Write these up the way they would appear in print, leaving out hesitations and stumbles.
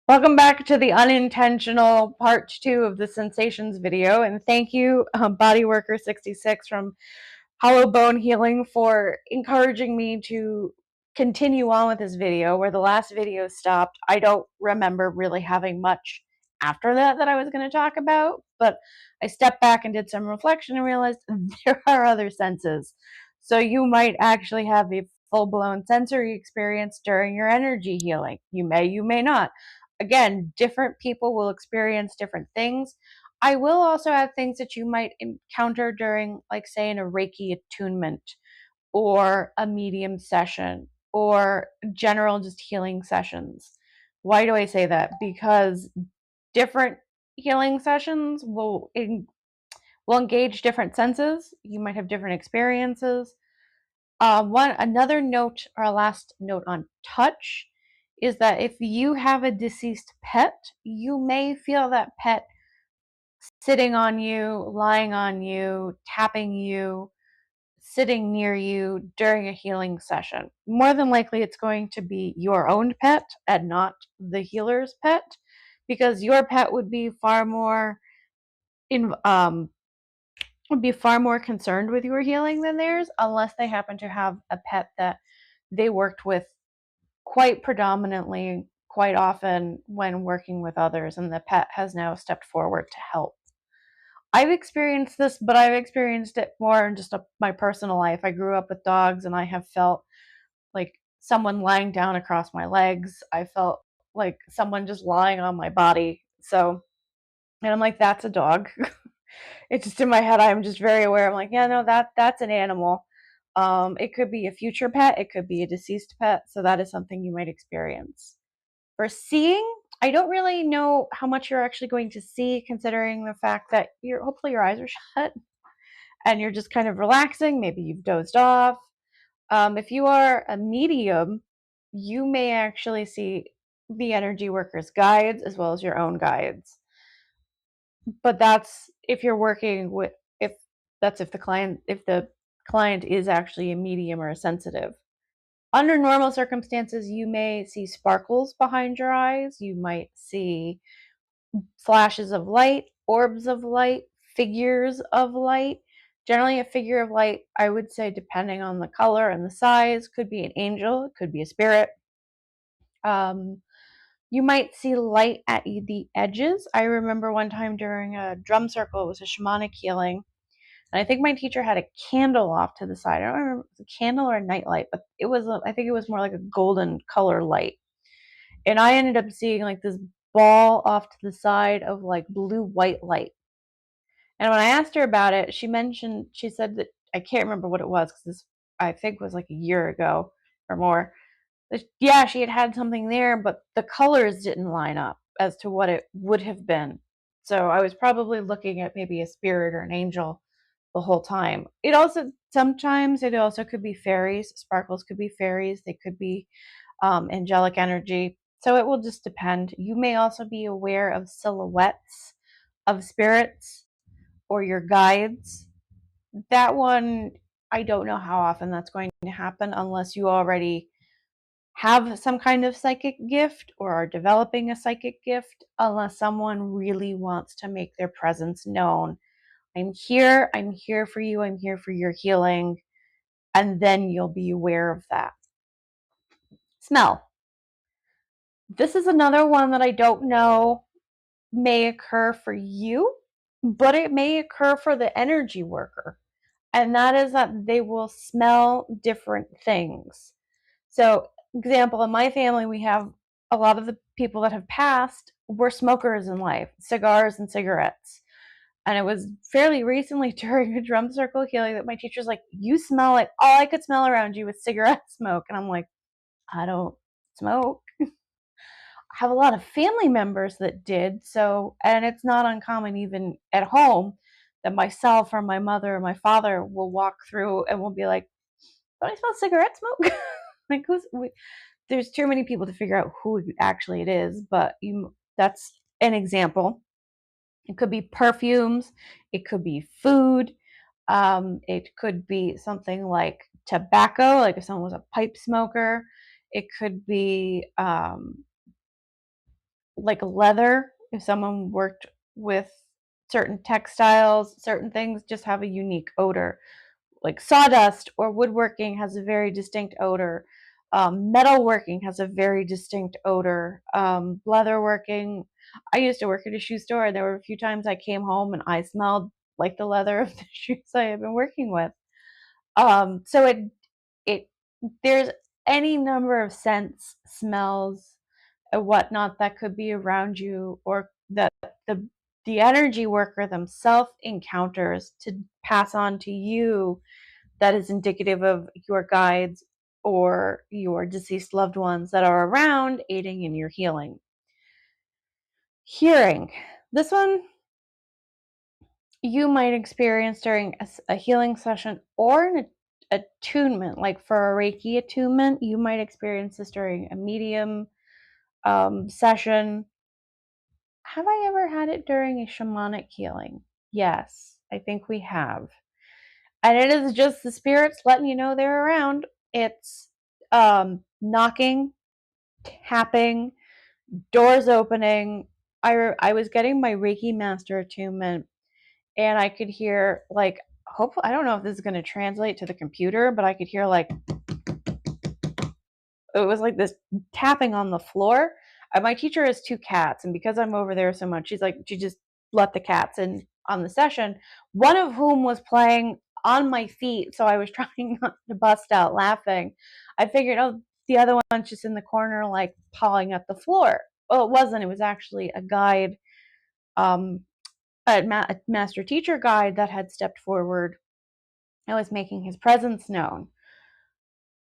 Welcome back to the unintentional part 2 of the sensations video, and thank you, Bodyworker66 from Hollow Bone Healing, for encouraging me to continue on with this video where the last video stopped. I don't remember really having much after that I was going to talk about, but I stepped back and did some reflection and realized there are other senses. So you might actually have a full-blown sensory experience during your energy healing. You may not. Again, different people will experience different things. I will also have things that you might encounter during, like, say, in a Reiki attunement or a medium session or general just healing sessions. Why do I say that? Because different healing sessions will engage different senses. You might have different experiences. Another note, or a last note on touch, is that if you have a deceased pet, you may feel that pet sitting on you, lying on you, tapping you, sitting near you during a healing session. More than likely, it's going to be your own pet and not the healer's pet, because your pet would be far more concerned with your healing than theirs, unless they happen to have a pet that they worked with quite predominantly, quite often when working with others, and the pet has now stepped forward to help. I've experienced this, but I've experienced it more in just my personal life. I grew up with dogs, and I have felt like someone lying down across my legs. I felt like someone just lying on my body. So, and I'm like, that's a dog. It's just in my head. I'm just very aware. I'm like, yeah, no, that's an animal. It could be a future pet. It could be a deceased pet. So that is something you might experience. For seeing, I don't really know how much you're actually going to see, considering the fact that hopefully your eyes are shut and you're just kind of relaxing. Maybe you've dozed off. If you are a medium, you may actually see the energy workers' guides as well as your own guides. But that's if you're working with, if if the client is actually a medium or a sensitive. Under normal circumstances, you may see sparkles behind your eyes. You might see flashes of light, orbs of light, figures of light. Generally, a figure of light, I would say, depending on the color and the size, could be an angel, it could be a spirit. You might see light at the edges. I remember one time during a drum circle, it was a shamanic healing, and I think my teacher had a candle off to the side. I don't remember if it was a candle or a nightlight, but I think it was more like a golden color light. And I ended up seeing like this ball off to the side of like blue white light. And when I asked her about it, she said that, I can't remember what it was because this, I think, was like a year ago or more. Yeah, she had had something there, but the colors didn't line up as to what it would have been. So I was probably looking at maybe a spirit or an angel the whole time. Sometimes it also could be fairies. Sparkles could be fairies. They could be angelic energy. So it will just depend. You may also be aware of silhouettes of spirits or your guides. That one, I don't know how often that's going to happen unless you already have some kind of psychic gift or are developing a psychic gift, unless someone really wants to make their presence known. I'm here for you, I'm here for your healing, and then you'll be aware of that. Smell. This is another one that I don't know may occur for you, but it may occur for the energy worker. And that is that they will smell different things. So, example, in my family, we have a lot of the people that have passed were smokers in life, cigars and cigarettes. And it was fairly recently during a drum circle healing that my teacher's like, you smell like, all I could smell around you was cigarette smoke. And I'm like, I don't smoke. I have a lot of family members that did. So, and it's not uncommon even at home that myself or my mother or my father will walk through and will be like, "But I smell cigarette smoke." Like, there's too many people to figure out who actually it is, but that's an example. It could be perfumes, it could be food, it could be something like tobacco, like if someone was a pipe smoker. It could be like leather, if someone worked with certain textiles, certain things just have a unique odor. Like sawdust or woodworking has a very distinct odor. Metalworking has a very distinct odor. Leatherworking, I used to work at a shoe store, and there were a few times I came home and I smelled like the leather of the shoes I had been working with. So it there's any number of scents, smells, and whatnot that could be around you, or that the the energy worker themselves encounters to pass on to you, that is indicative of your guides or your deceased loved ones that are around aiding in your healing. Hearing. This one you might experience during a healing session or an attunement. Like for a Reiki attunement, you might experience this during a medium session. Have I ever had it during a shamanic healing? Yes, I think we have. And it is just the spirits letting you know they're around. It's knocking, tapping, doors opening. I was getting my Reiki master attunement, and I could hear, like, hopefully, I don't know if this is going to translate to the computer, but I could hear, like, it was like this tapping on the floor. My teacher has two cats, and because I'm over there so much, she just let the cats in on the session, one of whom was playing on my feet, so I was trying not to bust out laughing. I figured, oh, the other one's just in the corner, like, pawing at the floor. Well, it wasn't. It was actually a guide, um, a master teacher guide that had stepped forward and was making his presence known.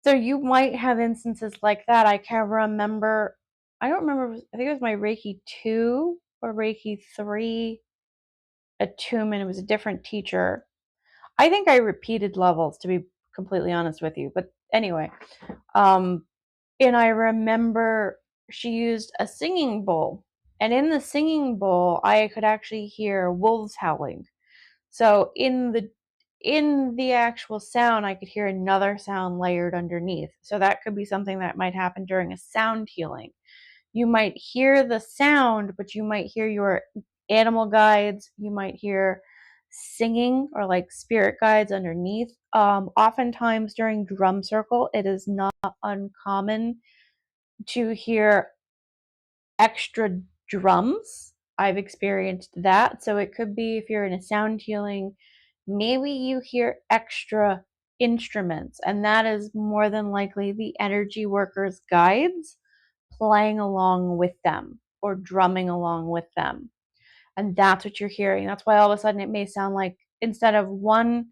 So you might have instances like that. I can't remember. I don't remember. I think it was my Reiki 2 or Reiki 3 attunement. It was a different teacher. I think I repeated levels, to be completely honest with you. But anyway, um, and I remember she used a singing bowl. And in the singing bowl, I could actually hear wolves howling. So in the actual sound, I could hear another sound layered underneath. So that could be something that might happen during a sound healing. You might hear the sound, but you might hear your animal guides. You might hear singing or like spirit guides underneath. Oftentimes during drum circle, it is not uncommon to hear extra drums. I've experienced that. So it could be, if you're in a sound healing, maybe you hear extra instruments, and that is more than likely the energy workers' guides playing along with them or drumming along with them. And that's what you're hearing. That's why all of a sudden it may sound like, instead of one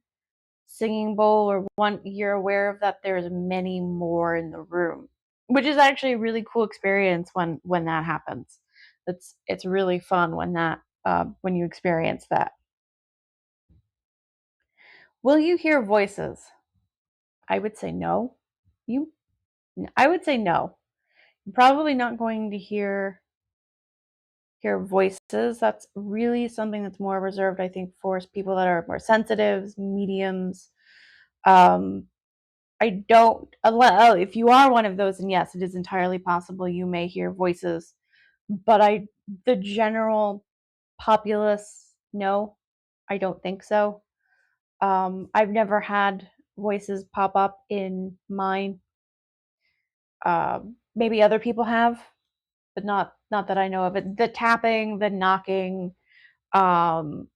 singing bowl or one, you're aware of that there's many more in the room, which is actually a really cool experience when that happens. It's really fun when you experience that. Will you hear voices? I would say no. You I would say no. You're probably not going to hear voices. That's really something that's more reserved, I think, for people that are more sensitives, mediums. Um, I don't, if you are one of those, and yes, it is entirely possible you may hear voices, but the general populace, no, I don't think so. I've never had voices pop up in mine. Maybe other people have, but not that I know of it. The tapping, the knocking, um,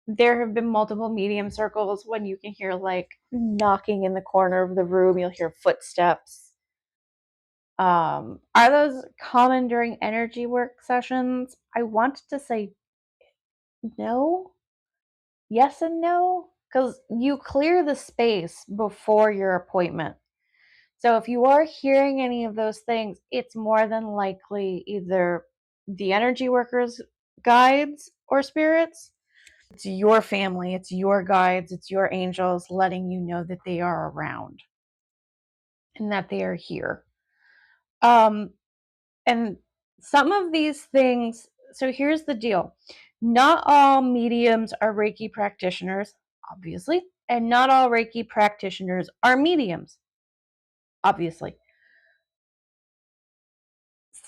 there have been multiple medium circles when you can hear like knocking in the corner of the room. You'll hear footsteps. Are those common during energy work sessions? I want to say no. Yes and no, because you clear the space before your appointment. So if you are hearing any of those things, it's more than likely either the energy workers, guides, or spirits. It's your family, it's your guides, it's your angels letting you know that they are around and that they are here. Um, and some of these things, so here's the deal. Not all mediums are Reiki practitioners, obviously, and not all Reiki practitioners are mediums, obviously.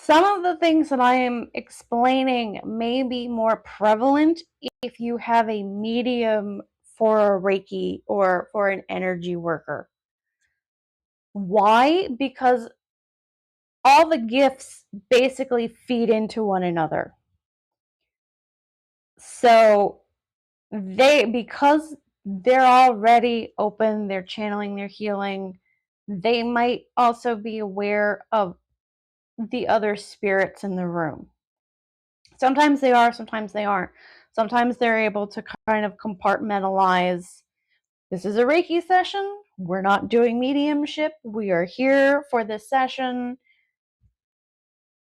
Some of the things that I am explaining may be more prevalent if you have a medium for a Reiki or for an energy worker. Why? Because all the gifts basically feed into one another. So because they're already open, they're channeling, they're healing, they might also be aware of the other spirits in the room. Sometimes they are, sometimes they aren't. Sometimes they're able to kind of compartmentalize. This is a Reiki session. We're not doing mediumship. We are here for this session,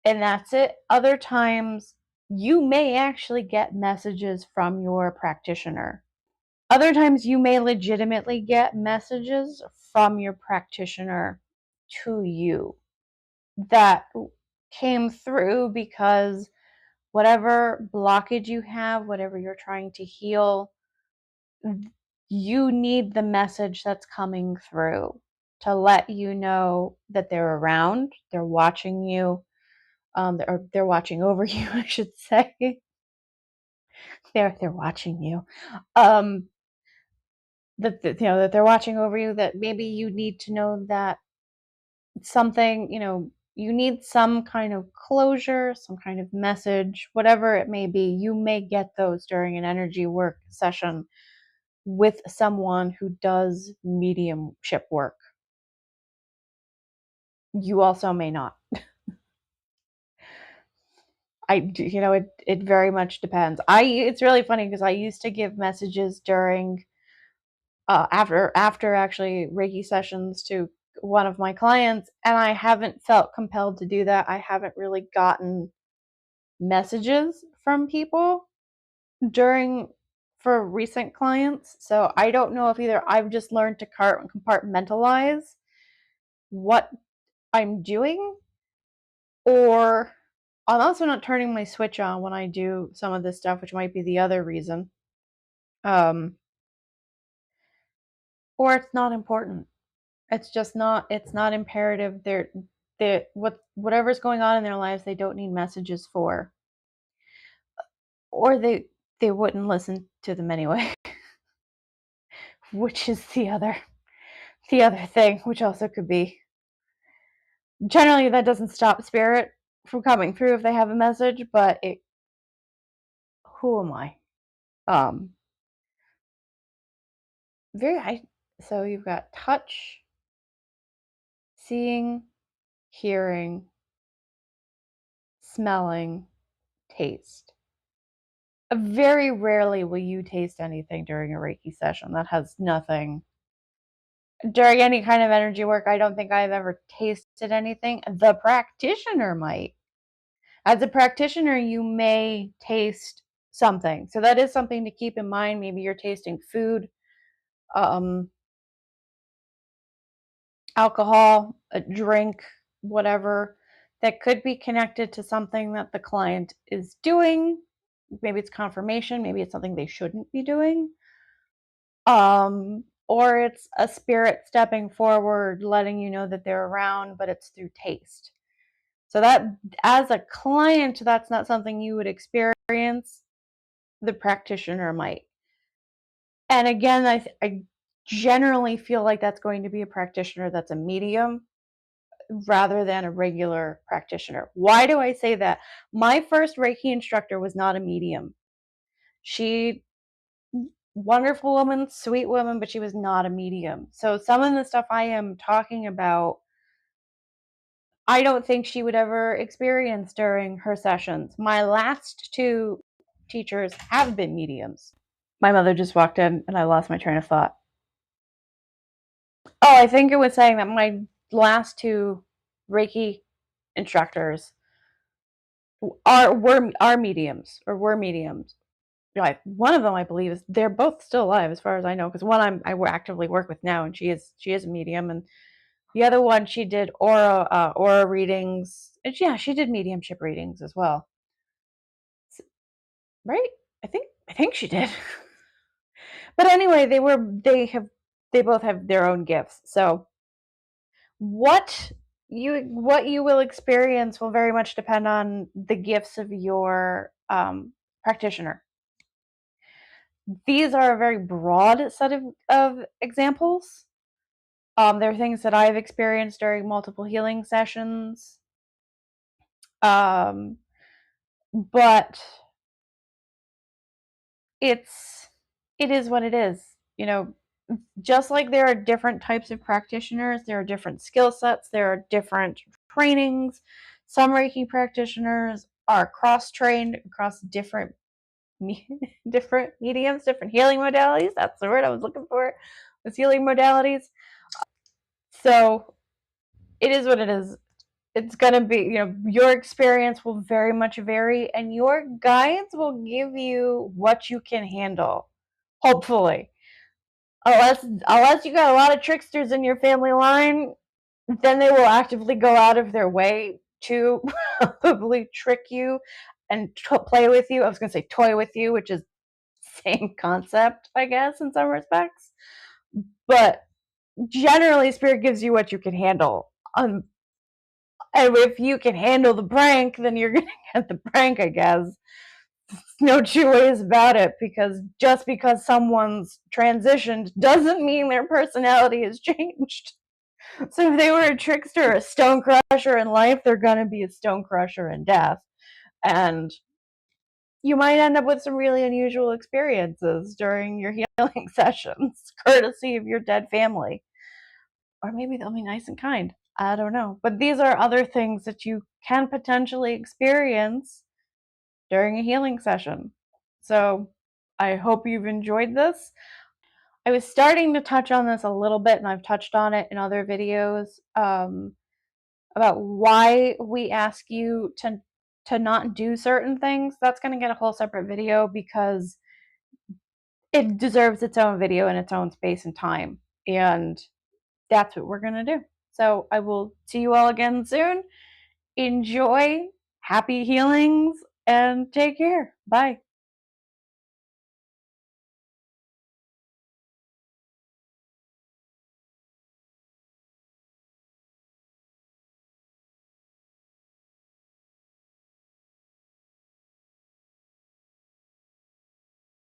and that's it. Other times, you may actually get messages from your practitioner. Other times, you may legitimately get messages from your practitioner to you that came through because whatever blockage you have, whatever you're trying to heal, you need the message that's coming through to let you know that they're around, they're watching you, or they're watching over you, I should say. They're watching you. That they're watching over you. That maybe you need to know that something, you need some kind of closure, some kind of message, whatever it may be. You may get those during an energy work session with someone who does mediumship work. You also may not. It very much depends. It's really funny because I used to give messages during after actually Reiki sessions to one of my clients, and I haven't felt compelled to do that. I haven't really gotten messages from people for recent clients. So I don't know if either I've just learned to compartmentalize what I'm doing, or I'm also not turning my switch on when I do some of this stuff, which might be the other reason. Or it's not important. It's not imperative. Whatever's going on in their lives, they don't need messages for, or they wouldn't listen to them anyway, which is the other thing, which also could be. Generally, that doesn't stop spirit from coming through if they have a message, but who am I? Very high. So you've got touch, seeing, hearing, smelling, taste. Very rarely will you taste anything during a Reiki session. That has nothing. During any kind of energy work, I don't think I've ever tasted anything. The practitioner might. As a practitioner, you may taste something. So that is something to keep in mind. Maybe you're tasting food, alcohol, a drink, whatever, that could be connected to something that the client is doing. Maybe it's confirmation, maybe it's something they shouldn't be doing. Or it's a spirit stepping forward, letting you know that they're around, but it's through taste. So that, as a client, that's not something you would experience. The practitioner might. And again, I generally feel like that's going to be a practitioner that's a medium rather than a regular practitioner. Why do I say that? My first Reiki instructor was not a medium. She, wonderful woman, sweet woman, but she was not a medium. So some of the stuff I am talking about, I don't think she would ever experience during her sessions. My last two teachers have been mediums. My mother just walked in and I lost my train of thought. Oh, I think it was saying that my last two Reiki instructors are mediums, or were mediums. Like one of them, I believe, they're both still alive as far as I know, because one I actively work with now, and she is a medium, and the other one, she did aura readings, and yeah, she did mediumship readings as well, right? I think she did. But anyway, they both have their own gifts. So what what you will experience will very much depend on the gifts of your practitioner. These are a very broad set of examples. There are things that I've experienced during multiple healing sessions. But it is what it is. Just like there are different types of practitioners, there are different skill sets, there are different trainings. Some Reiki practitioners are cross-trained across different different mediums, different healing modalities. That's the word I was looking for, was healing modalities. So it is what it is. It's going to be, your experience will very much vary, and your guides will give you what you can handle, hopefully. Unless you got a lot of tricksters in your family line, then they will actively go out of their way to probably trick you and play with you. I was going to say toy with you, which is the same concept, I guess, in some respects. But generally, Spirit gives you what you can handle. And if you can handle the prank, then you're going to get the prank, I guess. No two ways about it, because just because someone's transitioned doesn't mean their personality has changed. So if they were a trickster, a stone crusher in life, they're gonna be a stone crusher in death. And you might end up with some really unusual experiences during your healing sessions, courtesy of your dead family. Or maybe they'll be nice and kind. I don't know. But these are other things that you can potentially experience during a healing session. So I hope you've enjoyed this. I was starting to touch on this a little bit, and I've touched on it in other videos, about why we ask you to not do certain things. That's going to get a whole separate video, because it deserves its own video in its own space and time. And that's what we're going to do. So I will see you all again soon. Enjoy, happy healings, and take care. Bye.